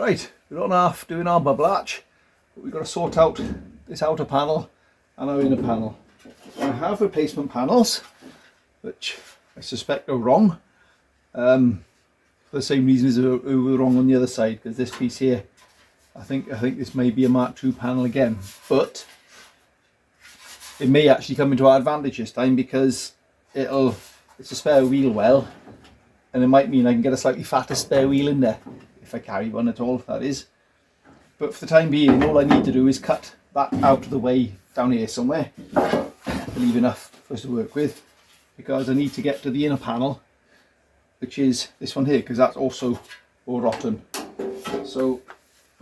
Right, we're on half doing our bubble arch, but we've got to sort out this outer panel and our inner panel. I have replacement panels, which I suspect are wrong, for the same reason as we were wrong on the other side, because this piece here, I think this may be a Mark II panel again, but it may actually come into our advantage this time, because it's a spare wheel well, and it might mean I can get a slightly fatter spare wheel in there, if I carry one at all, that is. But for the time being, all I need to do is cut that out of the way down here somewhere, to leave enough for us to work with, because I need to get to the inner panel, which is this one here, because that's also all rotten. So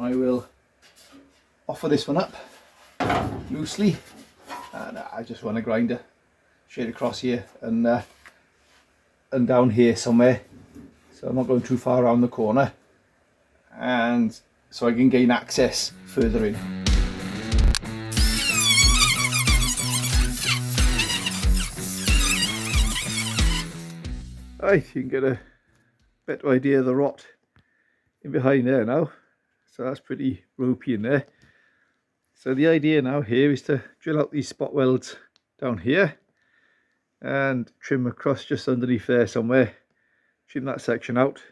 I will offer this one up loosely, and I just run a grinder straight across here and down here somewhere, so I'm not going too far around the corner, and so I can gain access further in. Right, you can get a better idea of the rot in behind there now, so that's pretty ropey in there. So the idea now here is to drill out these spot welds down here and trim across just underneath there somewhere, trim that section out,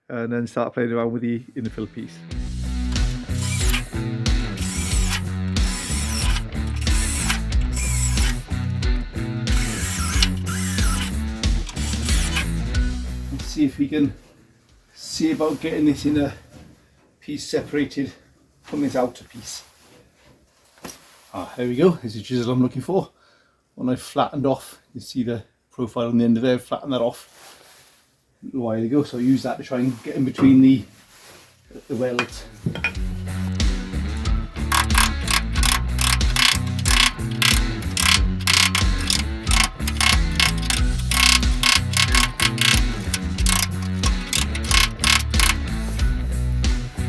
and then start playing around with the infill piece. Let's see if we can see about getting this inner piece separated from this outer piece. There we go, this is the chisel I'm looking for. When I flattened off, you see the profile on the end of there, flattened that off a little while ago, so I use that to try and get in between the welds.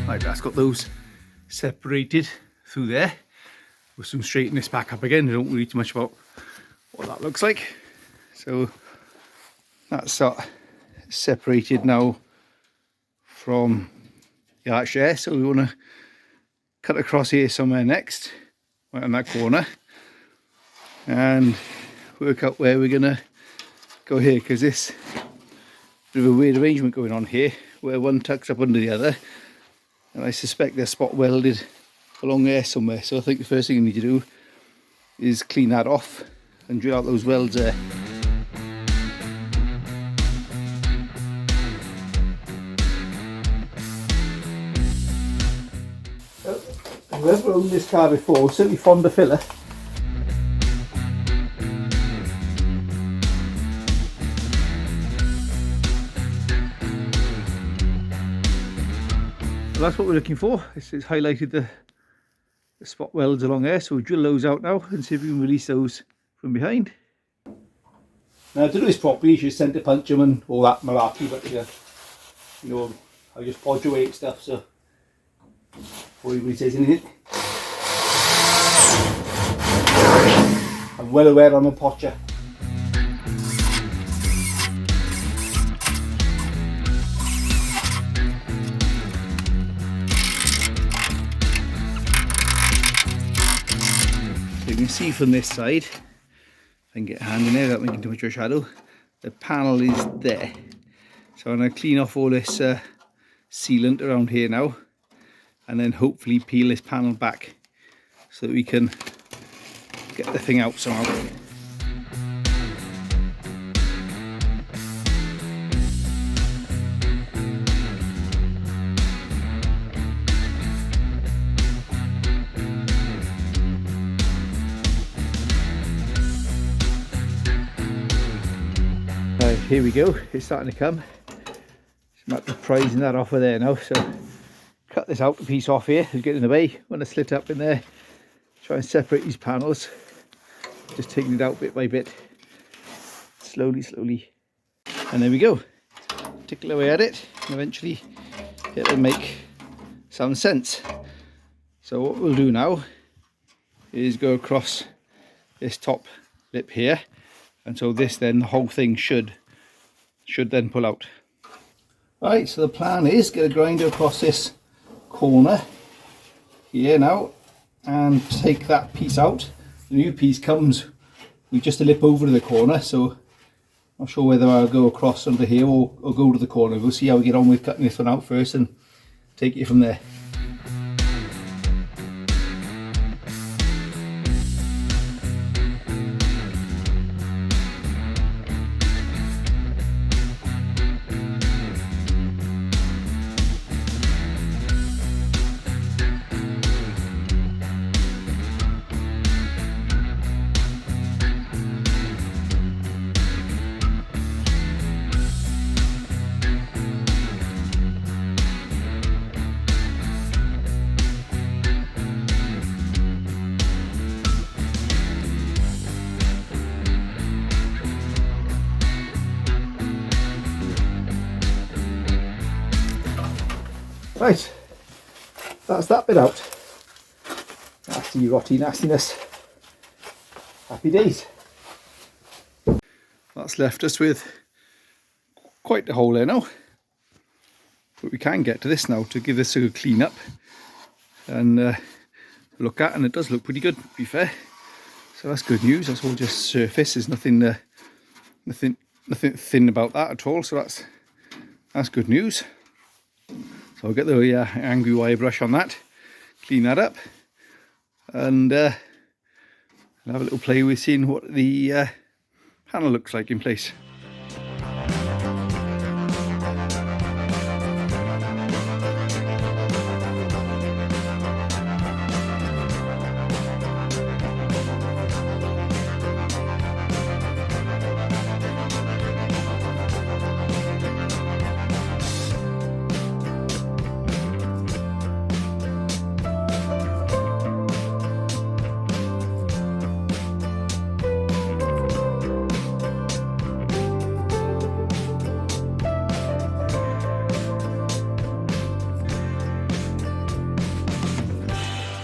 Right, that's got those separated through there. We'll soon straighten this back up again. I don't worry too much about what that looks like. So that's separated now from the arch there. So we want to cut across here somewhere next, right on that corner, and work out where we're going to go here, because this bit of a weird arrangement going on here, where one tucks up under the other, and I suspect they're spot welded along there somewhere. So I think the first thing I need to do is clean that off and drill out those welds there. Whoever owned this car before certainly fond of filler. Well, that's what we're looking for. This has highlighted the spot welds along there, so we'll drill those out now and see if we can release those from behind. Now, to do this properly, you should centre punch them and all that malarkey, but you know, I just podge away at stuff, so before anybody says anything. I'm well aware I'm a potcher. So you can see from this side, if I can get a hand in there without making too much of a shadow, the panel is there. So I'm going to clean off all this sealant around here now, and then hopefully peel this panel back so that we can get the thing out somehow. Right, here we go, it's starting to come. Just a matter of prizing that off of there now, so cut this outer piece off here, it's getting in the way. When I slit up in there, try and separate these panels, just taking it out bit by bit, slowly, and there we go. Tickle away at it, and eventually it'll make some sense. So what we'll do now is go across this top lip here, and so this then, the whole thing should then pull out. Right, so the plan is get a grinder across this corner here now and take that piece out. The new piece comes with just a lip over to the corner, so I'm not sure whether I'll go across under here or go to the corner. We'll see how we get on with cutting this one out first and take it from there. Right, that's that bit out. Nasty, rotty nastiness. Happy days. That's left us with quite a hole there now. But we can get to this now to give this a good clean up and look at, and it does look pretty good, to be fair. So that's good news. That's all just surface. There's nothing thin about that at all. So that's good news. So I'll get the angry wire brush on that, clean that up, and have a little play with seeing what the panel looks like in place.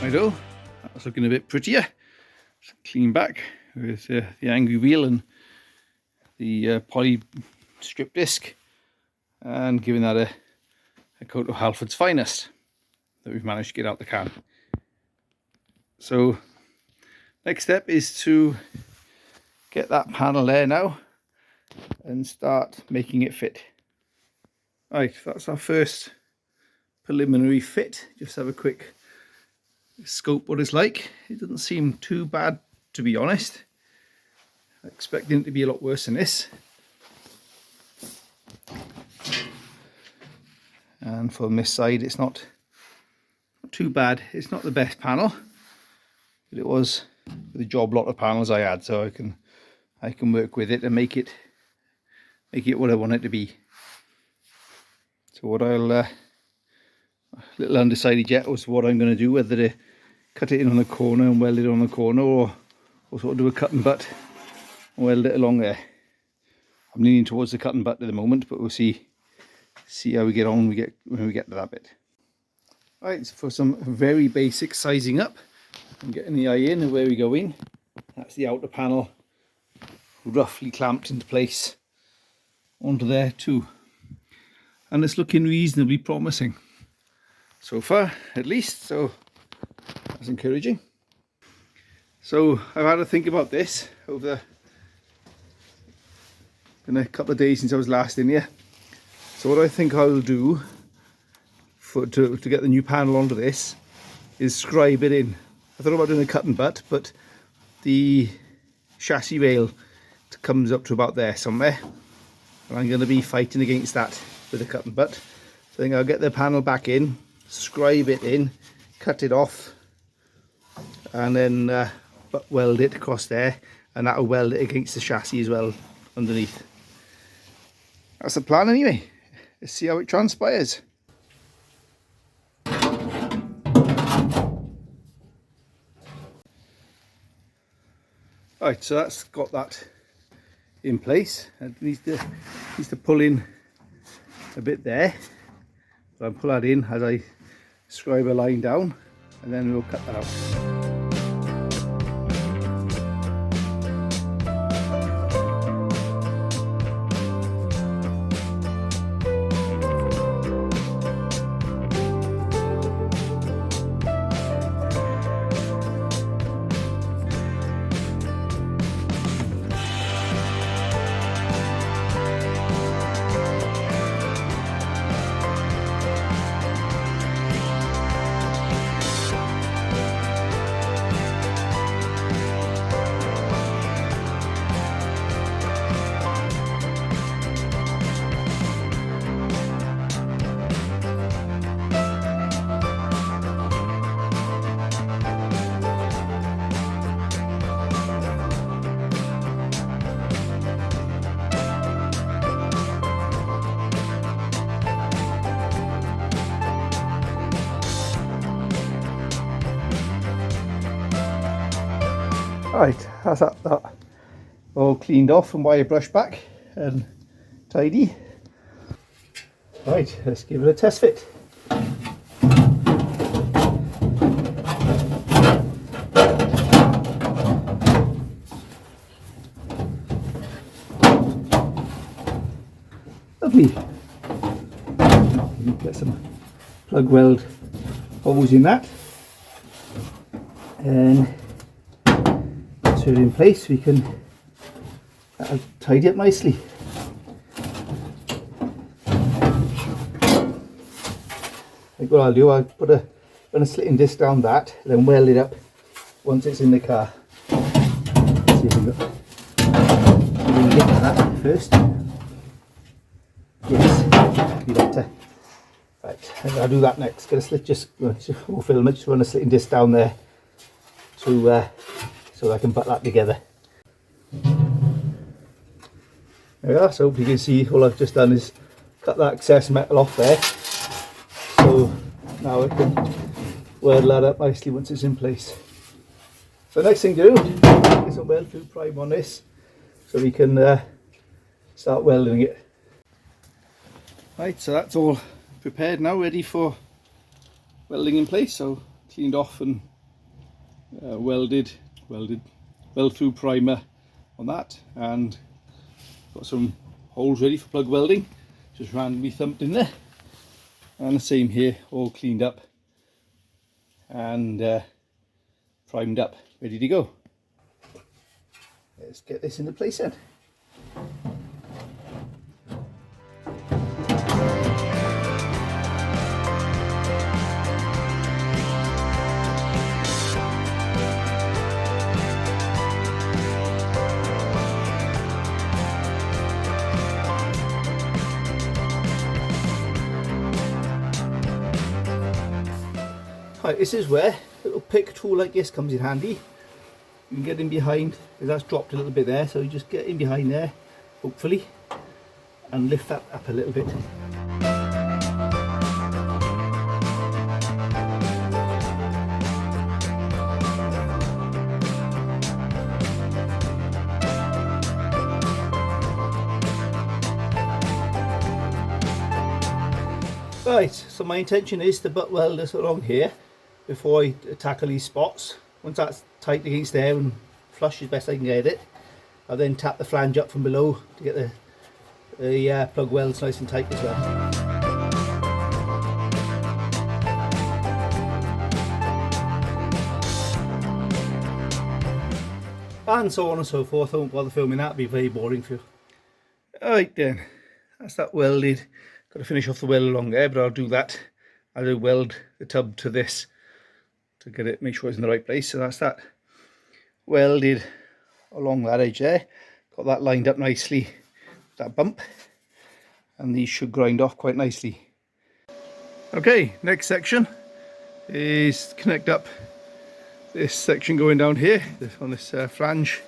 Righto, that's looking a bit prettier. Clean back with the angry wheel and the poly strip disc, and giving that a coat of Halford's Finest that we've managed to get out the can. So next step is to get that panel there now and start making it fit. Right, that's our first preliminary fit. Just have a quick scope what it's like. It doesn't seem too bad, to be honest. I'm expecting it to be a lot worse than this. And from this side it's not too bad. It's not the best panel, but it was the job lot of panels I had, so I can work with it and make it what I want it to be. So what I'll little undecided yet as to what I'm going to do, whether to cut it in on the corner and weld it on the corner, or sort of do a cut and butt and weld it along there. I'm leaning towards the cut and butt at the moment, but we'll see how we get on when we get to that bit. Right, so for some very basic sizing up and getting the eye in and where we go in, that's the outer panel roughly clamped into place onto there too, and it's looking reasonably promising so far, at least, so that's encouraging. So I've had to think about this over in a couple of days since I was last in here. So what I think I'll do to get the new panel onto this is scribe it in. I thought about doing a cut and butt, but the chassis rail comes up to about there somewhere, and I'm going to be fighting against that with a cut and butt. So I think I'll get the panel back in, scribe it in, cut it off, and then butt weld it across there, and that'll weld it against the chassis as well underneath. That's the plan anyway. Let's see how it transpires. Right, so that's got that in place. It needs to pull in a bit there. So I'll pull that in as I scribe a line down, and then we'll cut that out. Right, that's that all cleaned off and wire brushed back and tidy. Right, let's give it a test fit. Lovely. Get some plug weld holes in that, and once we're in place we can tidy it nicely. Like what I'll do, I'll put a slitting disc down that, then weld it up once it's in the car. Let's see if we can get to that first. Yes, be better. Right, I'll do that next. Get a slit, we'll film it, just run a slitting disc down there to so I can put that together. There we are, so you can see all I've just done is cut that excess metal off there. So now I can weld that up nicely once it's in place. So the next thing to do is get some weld through prime on this so we can start welding it. Right, so that's all prepared now, ready for welding in place. So cleaned off and weld through primer on that, and got some holes ready for plug welding, just randomly thumped in there. And the same here, all cleaned up and primed up, ready to go. Let's get this into place then. Right, this is where a little pick tool like this comes in handy. You can get in behind, because that's dropped a little bit there, so you just get in behind there, hopefully, and lift that up a little bit. Right, so my intention is to butt weld this along here before I tackle these spots. Once that's tight against there and flush as best I can get it, I'll then tap the flange up from below to get the plug welds nice and tight as well. And so on and so forth. I won't bother filming that, it'll be very boring for you. Alright then, that's that welded. Got to finish off the weld along there, but I'll do that. I'll weld the tub to this to get it, make sure it's in the right place. So that's that welded along that edge there. Got that lined up nicely, that bump, and these should grind off quite nicely. Okay, next section is connect up this section going down here on this flange.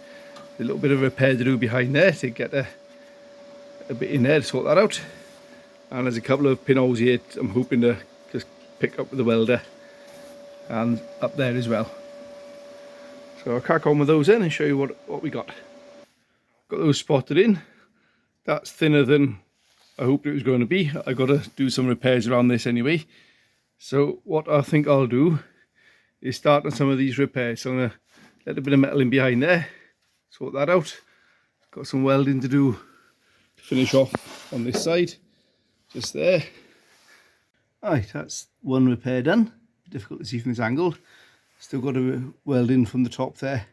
A little bit of repair to do behind there to get a bit in there to sort that out. And there's a couple of pinholes here I'm hoping to just pick up with the welder, and up there as well. So I'll crack on with those in and show you what we got. Got those spotted in. That's thinner than I hoped it was going to be. I've got to do some repairs around this anyway. So what I think I'll do is start on some of these repairs. So I'm going to let a bit of metal in behind there, sort that out. Got some welding to do to finish off on this side. Just there. Right, that's one repair done. Difficult to see from this angle. Still got to weld in from the top there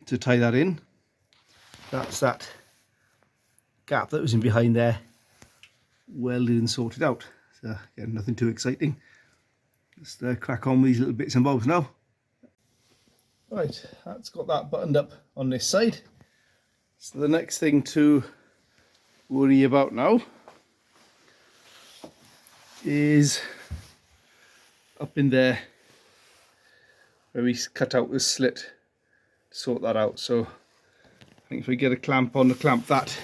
to tie that in. That's that gap that was in behind there, welded and sorted out. So again, nothing too exciting. Just crack on with these little bits and bobs now. Right, that's got that buttoned up on this side. So the next thing to worry about now is up in there where we cut out this slit to sort that out. So I think if we get a clamp on to clamp that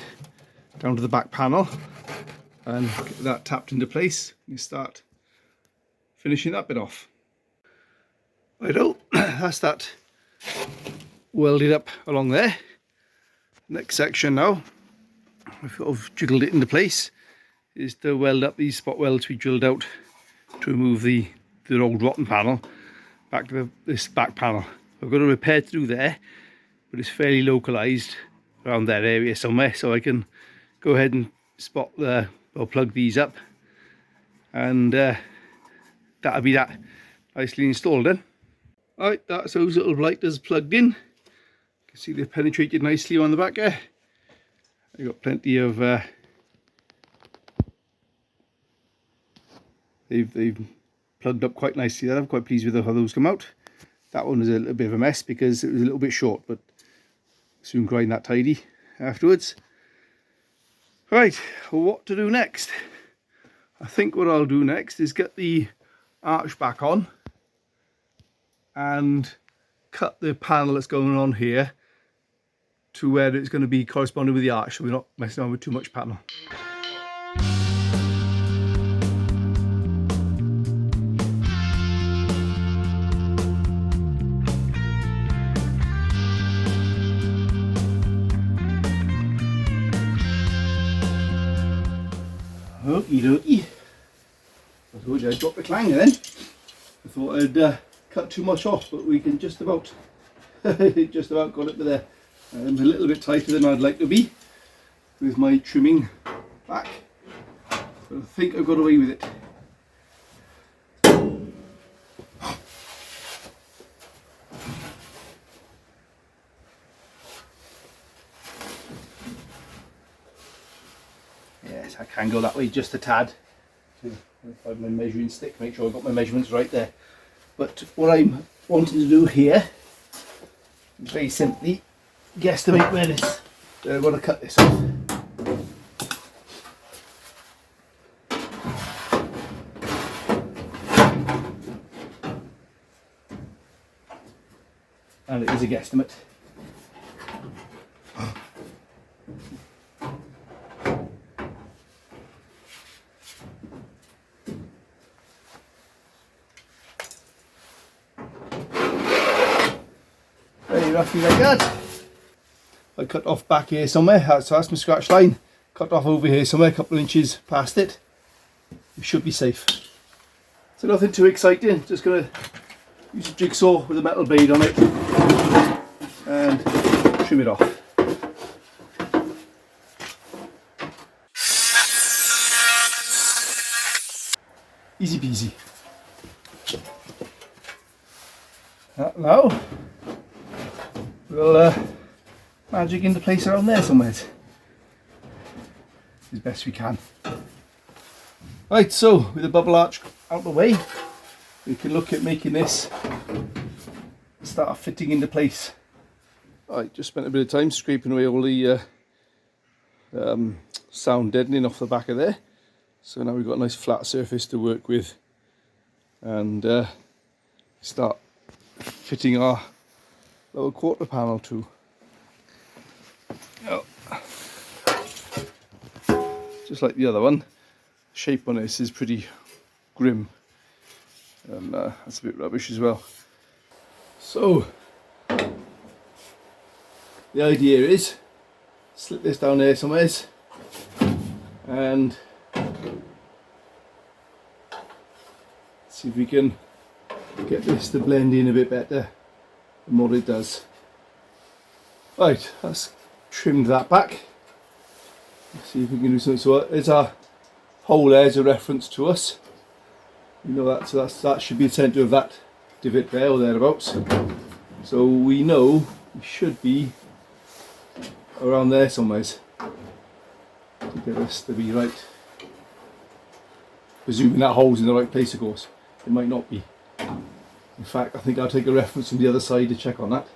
down to the back panel and get that tapped into place, you start finishing that bit off. Righto, that's that welded up along there. Next section now, I've sort of jiggled it into place, is to weld up these spot welds we drilled out to remove the old rotten panel back to this back panel. I've got a repair to do there, but it's fairly localized around that area somewhere, so I can go ahead and plug these up, and that'll be that nicely installed then. Alright, that's those little lighters plugged in. You can see they've penetrated nicely on the back there. I've got plenty of they've plugged up quite nicely there. I'm quite pleased with how those come out. That one was a little bit of a mess because it was a little bit short, but soon grind that tidy afterwards. Right, well, what to do next? I think what I'll do next is get the arch back on and cut the panel that's going on here to where it's going to be corresponding with the arch, so we're not messing around with too much panel. Okie dokie. I told you I'd drop the clanger then. I thought I'd cut too much off, but we can just about got it to there. I'm a little bit tighter than I'd like to be with my trimming back, but I think I've got away with it. Yes, I can go that way just a tad. Find my measuring stick, make sure I've got my measurements right there. But what I'm wanting to do here is very simply guesstimate where I'm going to cut this off. And it is a guesstimate. Very roughly like that. I cut off back here somewhere, so that's my scratch line. Cut off over here somewhere, a couple of inches past it. We should be safe. So nothing too exciting, just going to use a jigsaw with a metal blade on it and trim it off. Easy peasy. Now we'll magic into place around there somewhere as best we can. Right, so with the bubble arch out of the way, we can look at making this start fitting into place. I just spent a bit of time scraping away all the sound deadening off the back of there, so now we've got a nice flat surface to work with and start fitting our lower quarter panel to. Oh. Just like the other one, the shape on this is pretty grim, and that's a bit rubbish as well. So the idea is slip this down there somewhere and see if we can get this to blend in a bit better than what it does. Right, let's trim that back. Let's see if we can do something. So there's our hole there as a reference to us. You know that, so that should be the centre of that divot there or thereabouts. So we know we should be around there somewhere to get this to be right. Presuming that hole's in the right place, of course. It might not be. In fact, I think I'll take a reference from the other side to check on that.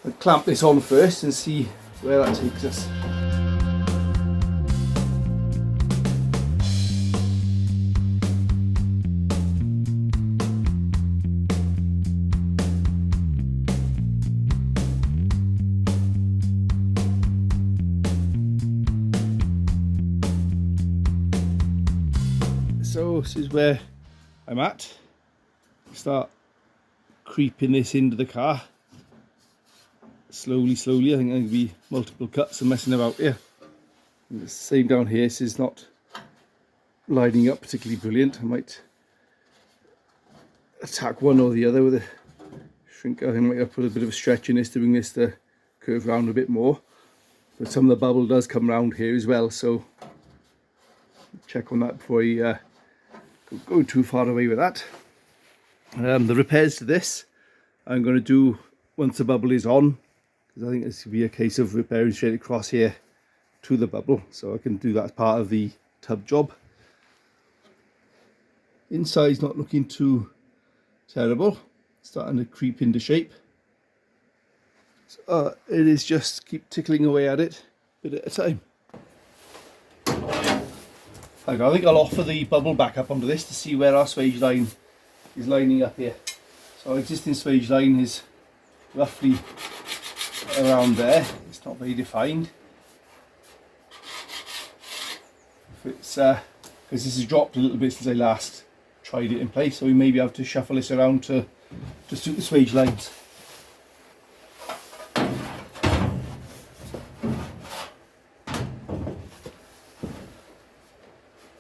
I'll clamp this on first and see where that takes us. So this is where I'm at. Start creeping this into the car slowly. I think there'll be multiple cuts and messing about here. And the same down here. This is not lining up particularly brilliant. I might attack one or the other with a shrink. I think I might have put a bit of a stretch in this to bring this to curve around a bit more. But some of the bubble does come around here as well, so check on that before you go too far away with that. The repairs to this I'm going to do once the bubble is on, because I think this will be a case of repairing straight across here to the bubble, so I can do that as part of the tub job. Inside's not looking too terrible, starting to creep into shape. So it is just keep tickling away at it, bit at a time. I think I'll offer the bubble back up onto this to see where our swage line is lining up here. So our existing swage line is roughly around there. It's not very defined. If it's because this has dropped a little bit since I last tried it in place, so we maybe have to shuffle this around to suit the swage lines.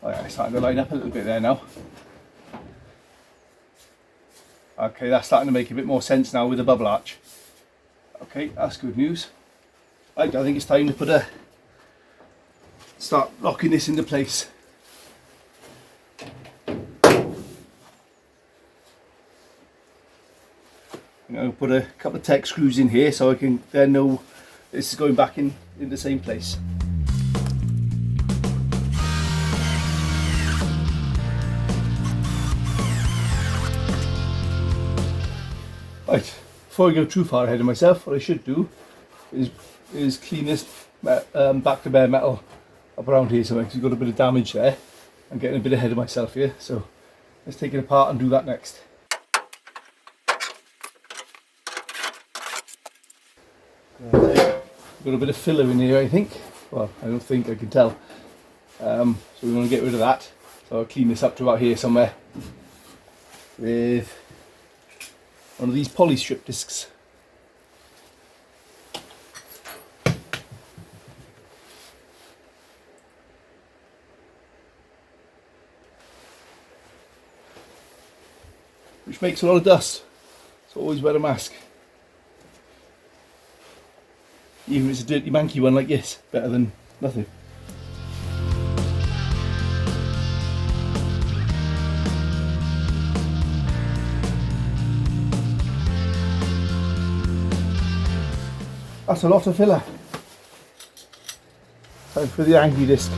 Oh yeah, it's starting to line up a little bit there now. Okay, that's starting to make a bit more sense now with the bubble arch. Okay, that's good news. Right, I think it's time to start locking this into place. I'm going to put a couple of Tech screws in here so I can then know this is going back in the same place. Right, before I go too far ahead of myself, what I should do is clean this back to bare metal up around here, so I've got a bit of damage there. I'm getting a bit ahead of myself here, so let's take it apart and do that next. Got a bit of filler in here, I think. Well, I don't think, I can tell. So we want to get rid of that. So I'll clean this up to about here somewhere with one of these poly strip discs. Which makes a lot of dust, so always wear a mask. Even if it's a dirty manky one like this, better than nothing. That's a lot of filler. Time for the angry disc.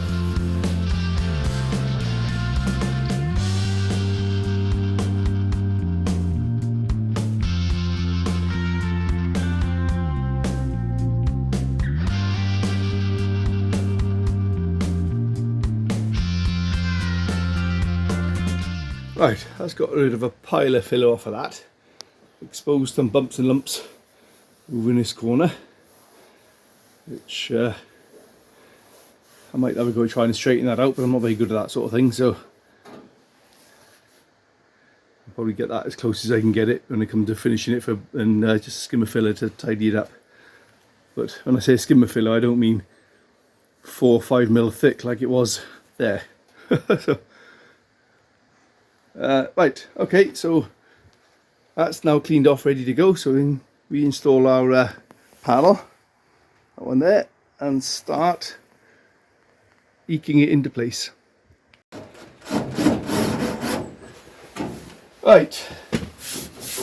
Right, that's got rid of a pile of filler off of that. Exposed some bumps and lumps over in this corner, which I might have a go trying to straighten that out, but I'm not very good at that sort of thing, so I'll probably get that as close as I can get it when it comes to finishing it and just a skim of filler to tidy it up. But when I say skim of filler, I don't mean 4 or 5 mil thick like it was there. So, right, okay, so that's now cleaned off, ready to go, so we install our panel, that one there, and start eking it into place. Right,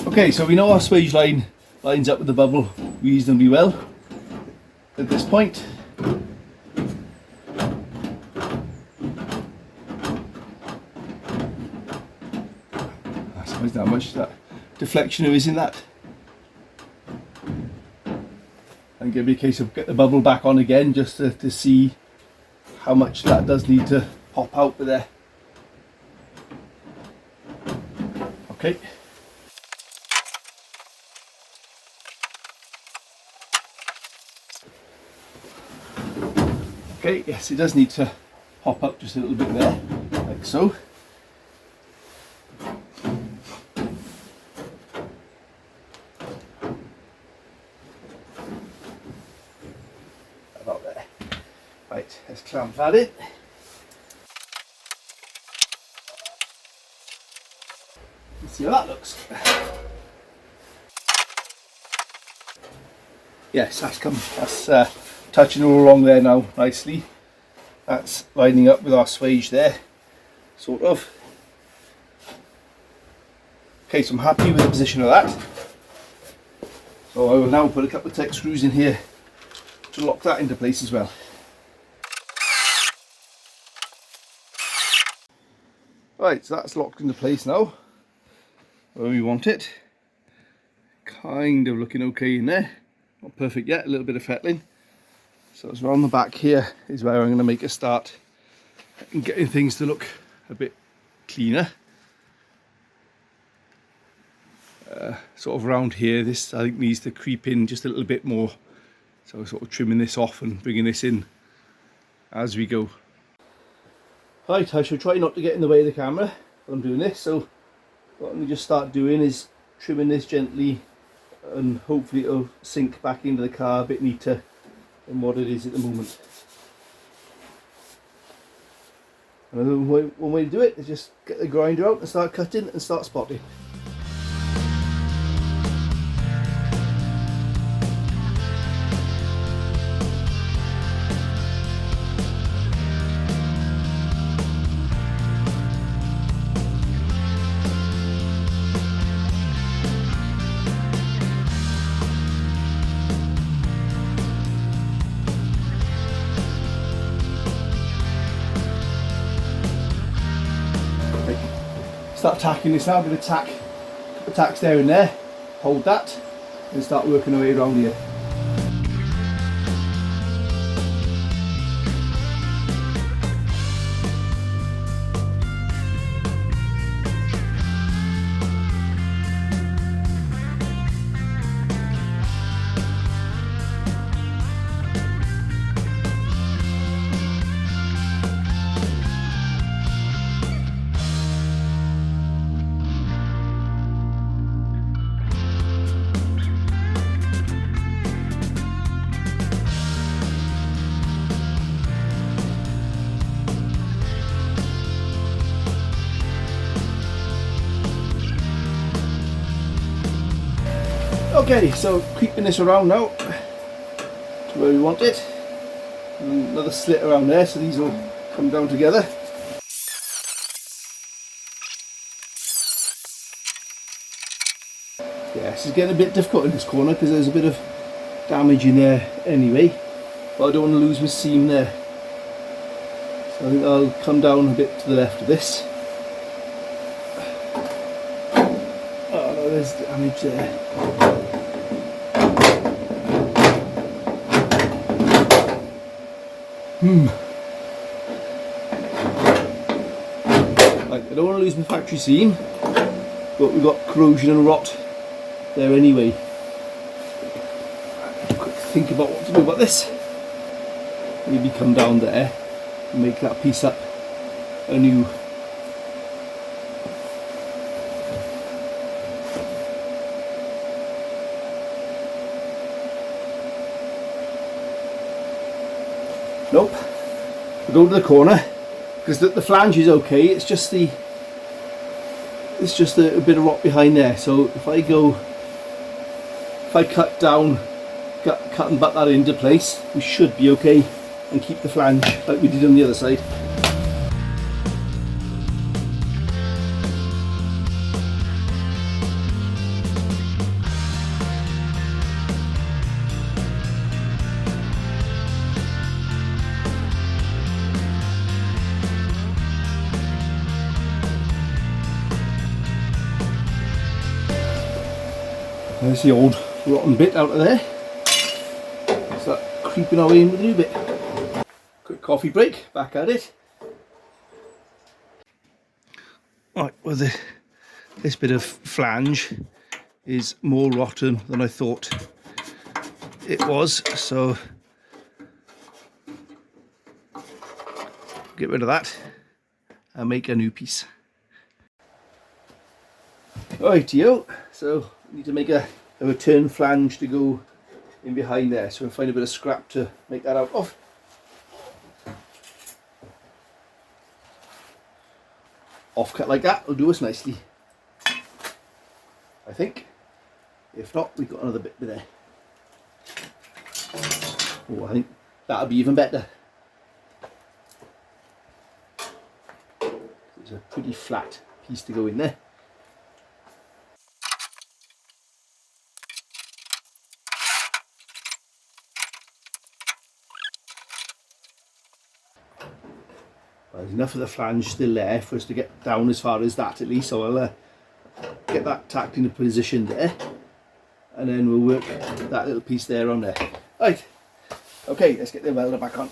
okay, so we know our swage line lines up with the bubble reasonably well at this point. There's not much that deflection there is in that. And give me a case of get the bubble back on again just to see how much that does need to pop out with there. Okay. Okay, yes, it does need to pop up just a little bit there, like so. about there. Right, let's clamp that in. Let's see how that looks. Yes, that's touching all along there now nicely. That's lining up with our swage there, sort of. Okay, so I'm happy with the position of that. So I will now put a couple of Tech screws in here to lock that into place as well. Right, so that's locked into place now, where we want it. Kind of looking okay in there. Not perfect yet, a little bit of fettling. So it's around the back here is where I'm going to make a start and getting things to look a bit cleaner. Sort of around here, this I think needs to creep in just a little bit more. So sort of trimming this off and bringing this in as we go. Right, I shall try not to get in the way of the camera while I'm doing this. So what I'm going to just start doing is trimming this gently, and hopefully it'll sink back into the car a bit neater than what it is at the moment. And one way to do it is just get the grinder out and start cutting and start spotting. Start tacking this now. I'm going to tack a couple of tacks there and there, hold that, and start working our way around here. Okay, so creeping this around now to where we want it. And another slit around there, so these will come down together. Yeah, this is getting a bit difficult in this corner because there's a bit of damage in there anyway, but I don't want to lose my seam there. So I think I'll come down a bit to the left of this. Oh no, there's damage there. Right, I don't want to lose my factory seam, but we've got corrosion and rot there anyway. Quick think about what to do about this. Maybe come down there and make that piece up anew. Nope, we'll go to the corner because the flange is okay. It's just a bit of rot behind there. So if I cut down, cut and butt that into place, we should be okay and keep the flange like we did on the other side. There's the old rotten bit out of there. Start creeping our way in with a new bit. Quick coffee break, back at it. Right, well this bit of flange is more rotten than I thought it was, so get rid of that and make a new piece. Rightio, so we need to make a return flange to go in behind there, so we'll find a bit of scrap to make that out of. Offcut like that will do us nicely, I think. If not, we've got another bit there. Oh, I think that'll be even better. It's a pretty flat piece to go in there. Well, there's enough of the flange still there for us to get down as far as that at least, so I'll get that tacked into position there, and then we'll work that little piece there on there. Right, okay, let's get the welder back on.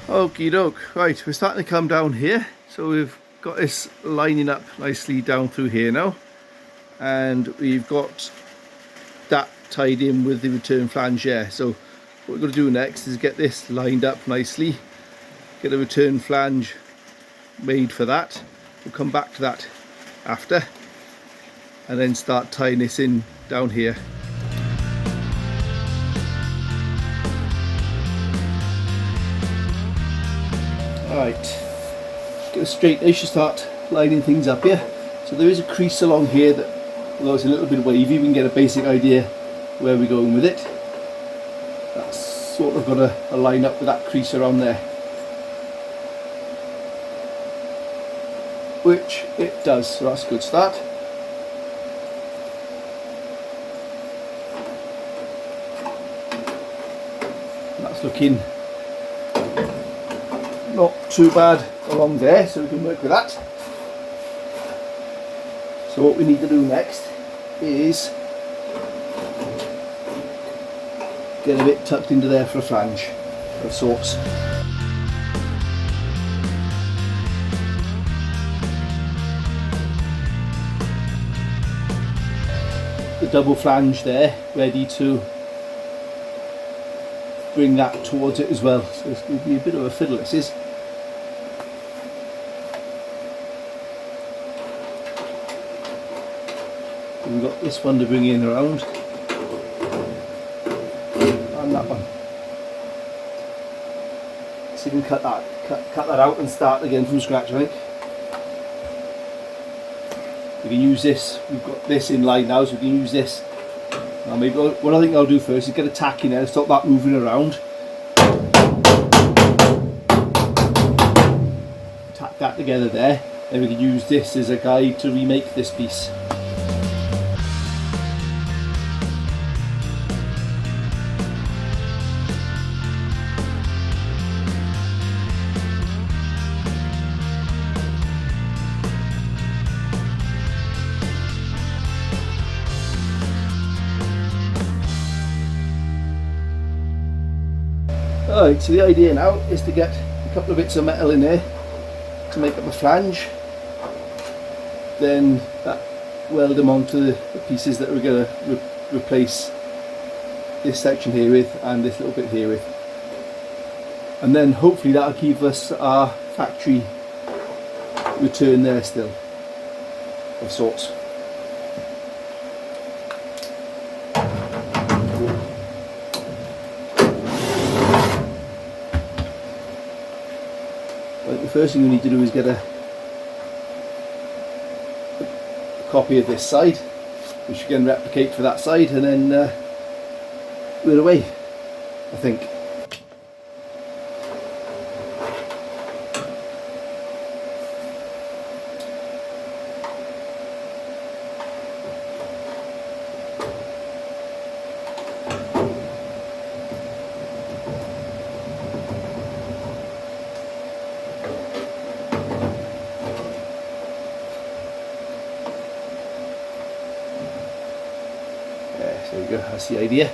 Okie doke, right, we're starting to come down here, so we've got this lining up nicely down through here now, and we've got that tied in with the return flange there. So what we're going to do next is get this lined up nicely, get a return flange made for that. We'll come back to that after, and then start tying this in down here. Alright, get a straight edge to start lining things up here. So there is a crease along here that, although it's a little bit wavy, we can get a basic idea where we're going with it. That's sort of got a line up with that crease around there, which it does, so that's a good start. That's looking not too bad along there, so we can work with that. So what we need to do next is get a bit tucked into there for a flange of sorts. The double flange there, ready to bring that towards it as well. So it's going to be a bit of a fiddle, this is. We've got this one to bring in around, and that one. So you can cut that out and start again from scratch, I think. We can use this, we've got this in line now, so we can use this. Now maybe what I think I'll do first is get a tack in there, stop that moving around. Tack that together there, then we can use this as a guide to remake this piece. Alright, so the idea now is to get a couple of bits of metal in there to make up a flange, then weld them onto the pieces that we're going to replace this section here with and this little bit here with, and then hopefully that'll give us our factory return there still of sorts. The first thing we need to do is get a copy of this side, which you can replicate for that side, and then we're away, I think. There we go, that's the idea.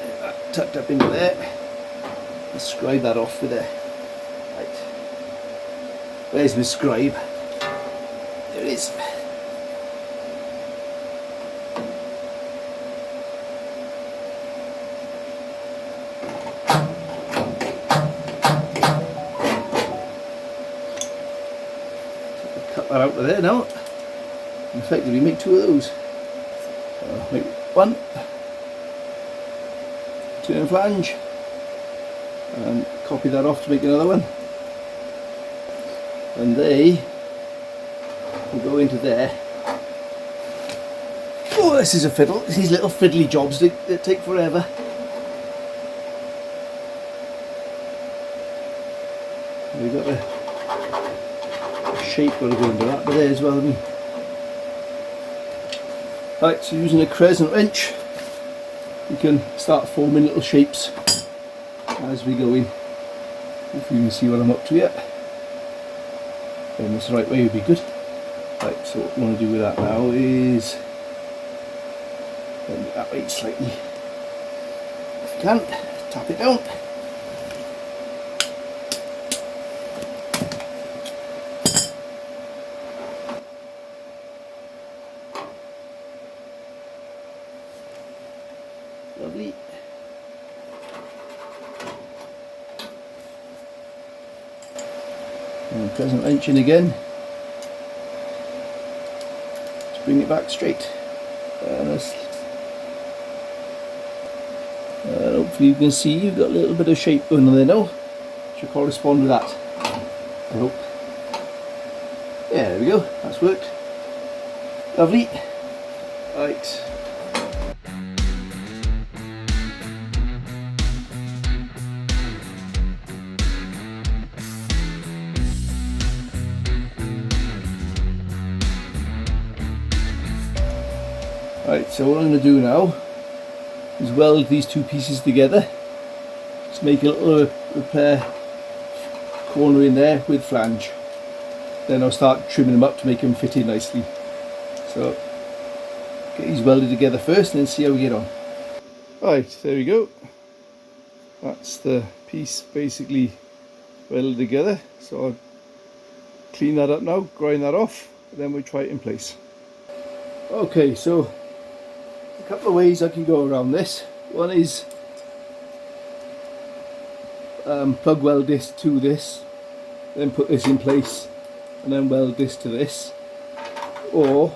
Get that tucked up into there. Let's scribe that off with there. Right. Where's my scribe? There it is. cut that out of there now and effectively make two of those. Make one, turn flange, and copy that off to make another one, and they will go into there. Oh, this is a fiddle. These little fiddly jobs, they take forever. We've got a shape got to go into that, but there as well, haven't we? Right, so using a crescent wrench, we can start forming little shapes as we go in. Hopefully you can see what I'm up to yet. Going this the right way would be good. Right, so what we want to do with that now is bend it that way slightly. If you can, tap it down. Lovely. And crescent wrench in again. Just bring it back straight. And hopefully you can see you've got a little bit of shape going on there now. Should correspond with that, I hope. Yeah, there we go. That's worked. Lovely. Right. Right, so what I'm going to do now is weld these two pieces together. Just make a little repair corner in there with flange. Then I'll start trimming them up to make them fit in nicely. So get these welded together first and then see how we get on. Right, there we go. That's the piece basically welded together. So I'll clean that up now, grind that off, and then we'll try it in place. Okay, so a couple of ways I can go around this. One is plug weld this to this, then put this in place and then weld this to this, or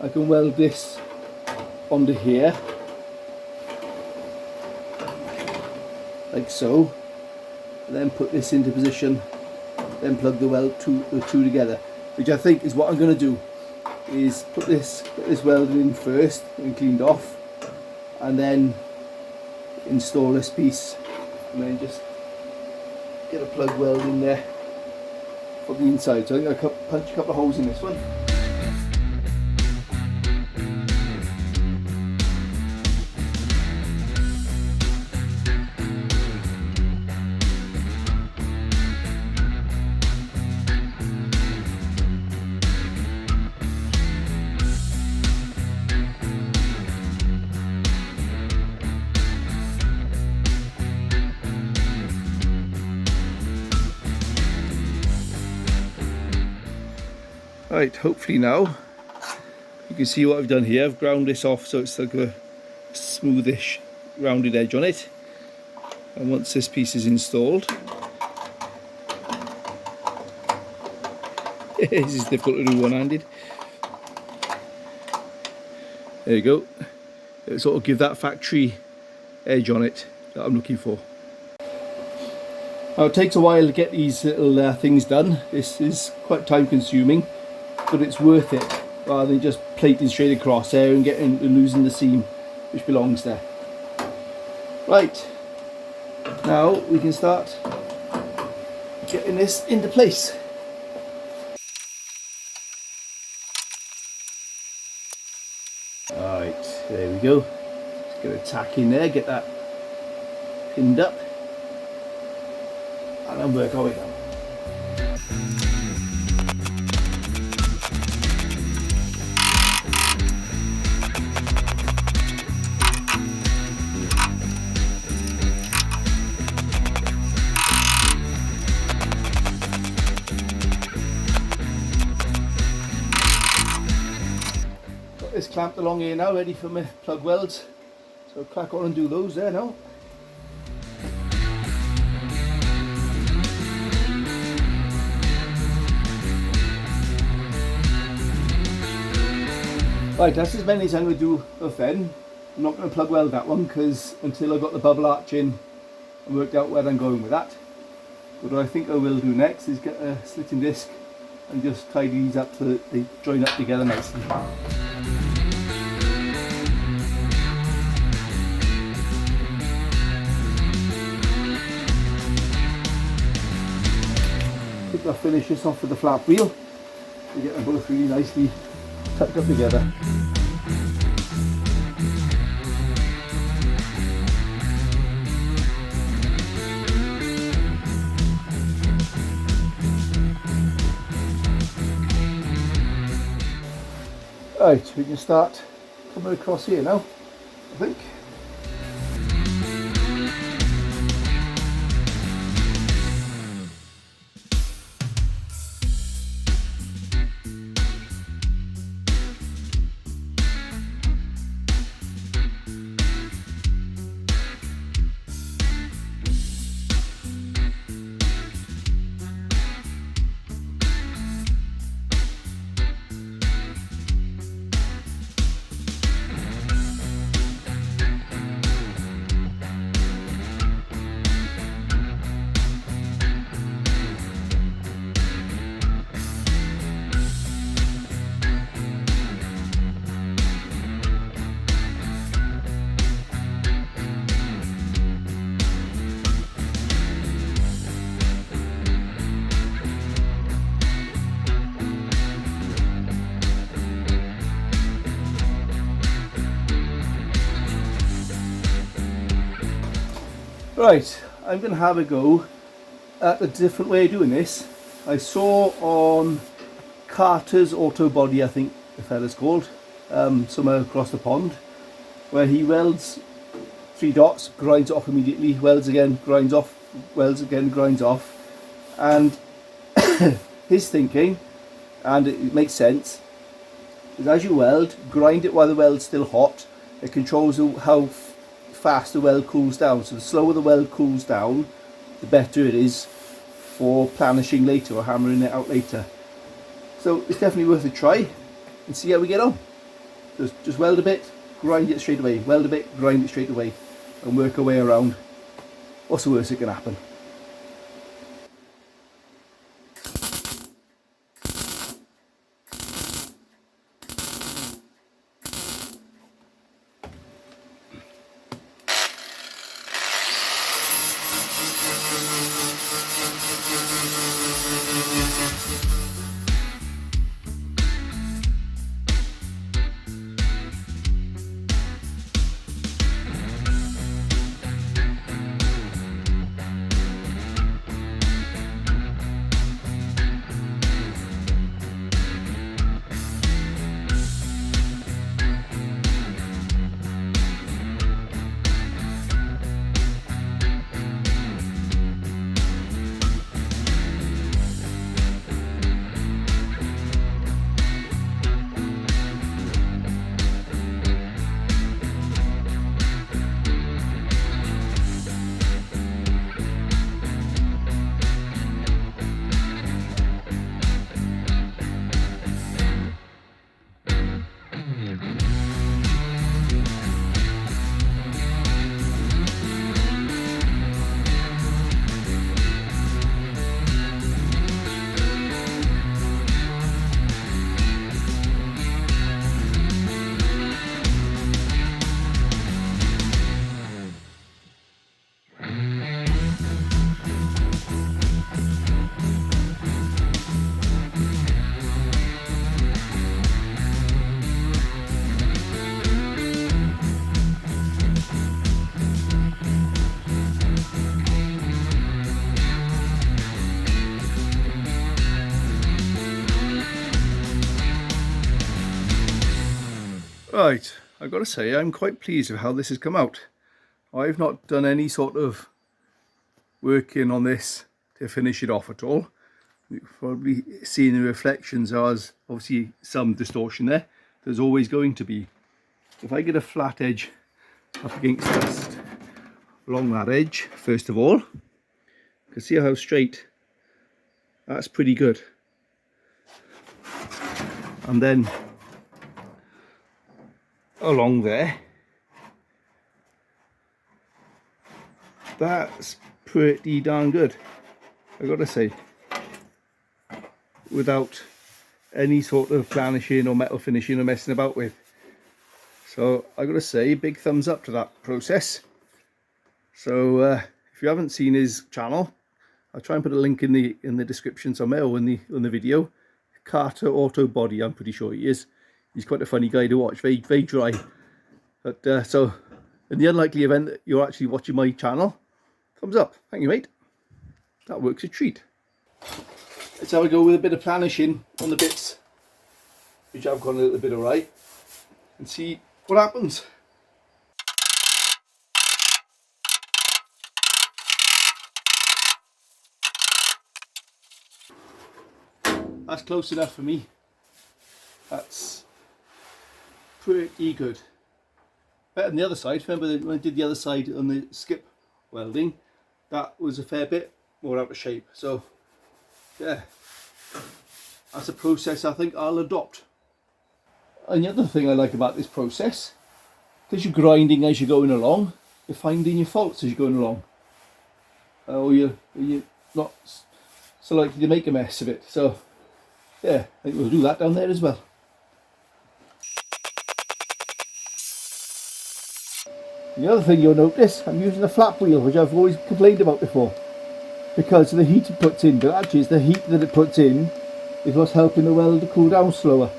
I can weld this onto here like so, and then put this into position, then plug the two together, which I think is what I'm going to do. Is put this welded in first and cleaned off, and then install this piece, and then just get a plug weld in there from the inside. So I think I'll punch a couple of holes in this one. Right, hopefully now you can see what I've done here. I've ground this off so it's like a smoothish rounded edge on it, and once this piece is installed, this is difficult to do one-handed. There you go. It'll sort of give that factory edge on it that I'm looking for. Now it takes a while to get these little things done. This is quite time consuming, but it's worth it rather than just plating straight across there and losing the seam which belongs there. Right, now we can start getting this into place. Alright, there we go. Let's get a tack in there, get that pinned up, and then work our way down. This clamped along here now, ready for my plug welds, so I'll crack on and do those there now. Right, that's as many as I'm going to do of then. I'm not going to plug weld that one because until I've got the bubble arch in and worked out where I'm going with that. But what I think I will do next is get a slitting disc and just tidy these up so that they join up together nicely. I think I'll finish this off with the flap wheel to get them both really nicely tucked up together. Right, we can start coming across here now, I think. Right, I'm going to have a go at a different way of doing this. I saw on Carter's Auto Body, I think the fella's called, somewhere across the pond, where he welds 3 dots, grinds off immediately, welds again, grinds off, welds again, grinds off. And his thinking, and it makes sense, is as you weld, grind it while the weld's still hot. It controls how fast the weld cools down. So the slower the weld cools down, the better it is for planishing later or hammering it out later. So it's definitely worth a try and see how we get on. Just weld a bit, grind it straight away, weld a bit, grind it straight away, and work our way around. What's the worst that can happen? Right, I've got to say I'm quite pleased with how this has come out. I've not done any sort of working on this to finish it off at all. You've probably seen the reflections as obviously some distortion there. There's always going to be. If I get a flat edge up against this, along that edge, first of all, you can see how straight, that's pretty good. And then along there. That's pretty darn good, I gotta say, without any sort of varnishing or metal finishing or messing about with. So I gotta say, big thumbs up to that process. So if you haven't seen his channel, I'll try and put a link in the description somewhere, or in the video. Carter Auto Body, I'm pretty sure he is. He's quite a funny guy to watch, very, very dry. But so in the unlikely event that you're actually watching my channel, thumbs up. Thank you, mate. That works a treat. Let's have a go with a bit of planishing on the bits which I've gone a little bit awry, and see what happens. That's close enough for me. That's pretty good. Better than the other side. Remember when I did the other side on the skip welding, that was a fair bit more out of shape. So yeah, that's a process I think I'll adopt. And the other thing I like about this process, because you're grinding as you're going along, you're finding your faults as you're going along. Or you're not so likely to make a mess of it. So yeah, I think we'll do that down there as well. The other thing you'll notice, I'm using a flap wheel, which I've always complained about before, because of the heat it puts in. But actually it's the heat that it puts in is what's helping the weld to cool down slower.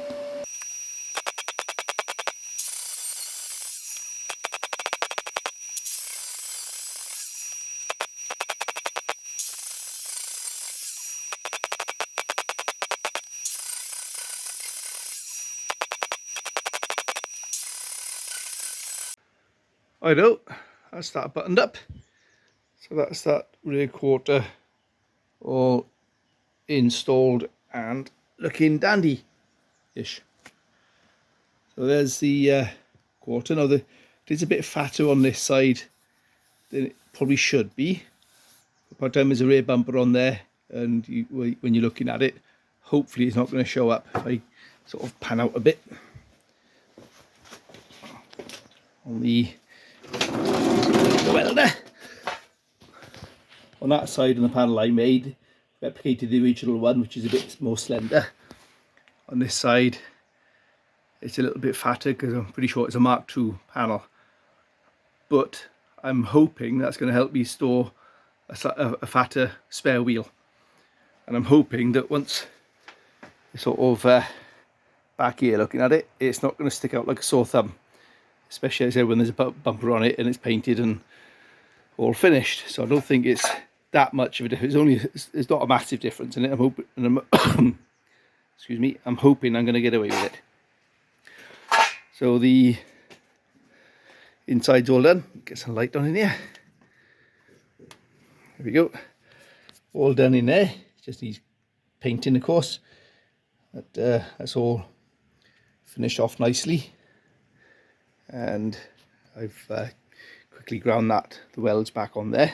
Righto, that's that buttoned up. So that's that rear quarter all installed and looking dandy-ish. So there's the quarter. Now it is a bit fatter on this side than it probably should be. By the time there's a rear bumper on there, and when you're looking at it, hopefully it's not going to show up if I sort of pan out a bit. On the welder on that side on the panel I made, replicated the original one, which is a bit more slender. On this side it's a little bit fatter because I'm pretty sure it's a Mark II panel, but I'm hoping that's going to help me store a fatter spare wheel, and I'm hoping that once it's sort of back here looking at it, it's not going to stick out like a sore thumb, especially as I said when there's a bumper on it and it's painted and all finished. So I don't think it's that much of a difference. It's not a massive difference in it. I'm hoping, excuse me, I'm hoping I'm going to get away with it. So the inside's all done. Get some light on in here. There we go. All done in there. Just needs painting, of course. But that's all finished off nicely. And I've quickly ground the welds back on there.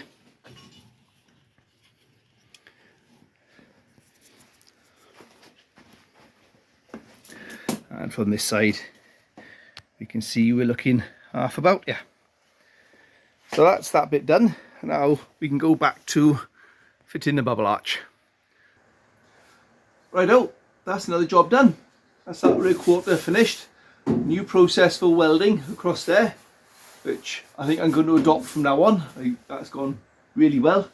And from this side we can see we're looking half about, yeah. So that's that bit done. Now we can go back to fitting the bubble arch. Righto, that's another job done. That's that rear quarter finished. New process for welding across there, which I think I'm going to adopt from now on. That's gone really well.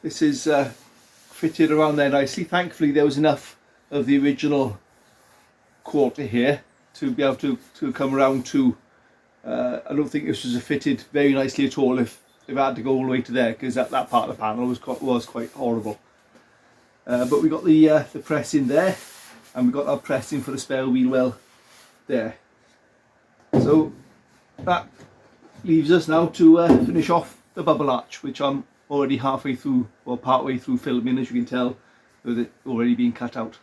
This is fitted around there nicely. Thankfully there was enough of the original quarter here to be able to come around to. I don't think this was fitted very nicely at all if I had to go all the way to there, because that part of the panel was quite horrible. But we got the press in there, and we got our pressing for the spare wheel well there. So that leaves us now to finish off the bubble arch, which I'm already halfway through, or part way through filming, as you can tell, with it already being cut out.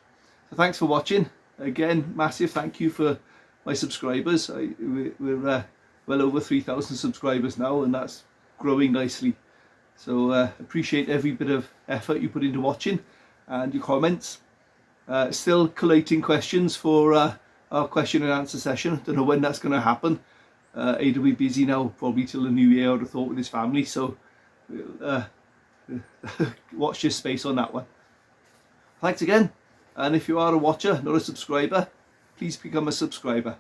So thanks for watching. Again, massive thank you for my subscribers. We're well over 3,000 subscribers now, and that's growing nicely. So appreciate every bit of effort you put into watching and your comments. Still collating questions for our our question and answer session. Don't know when that's going to happen. Ada will be busy now, probably till the new year, I would have thought, with his family, so watch this space on that one. Thanks again, and if you are a watcher, not a subscriber, please become a subscriber.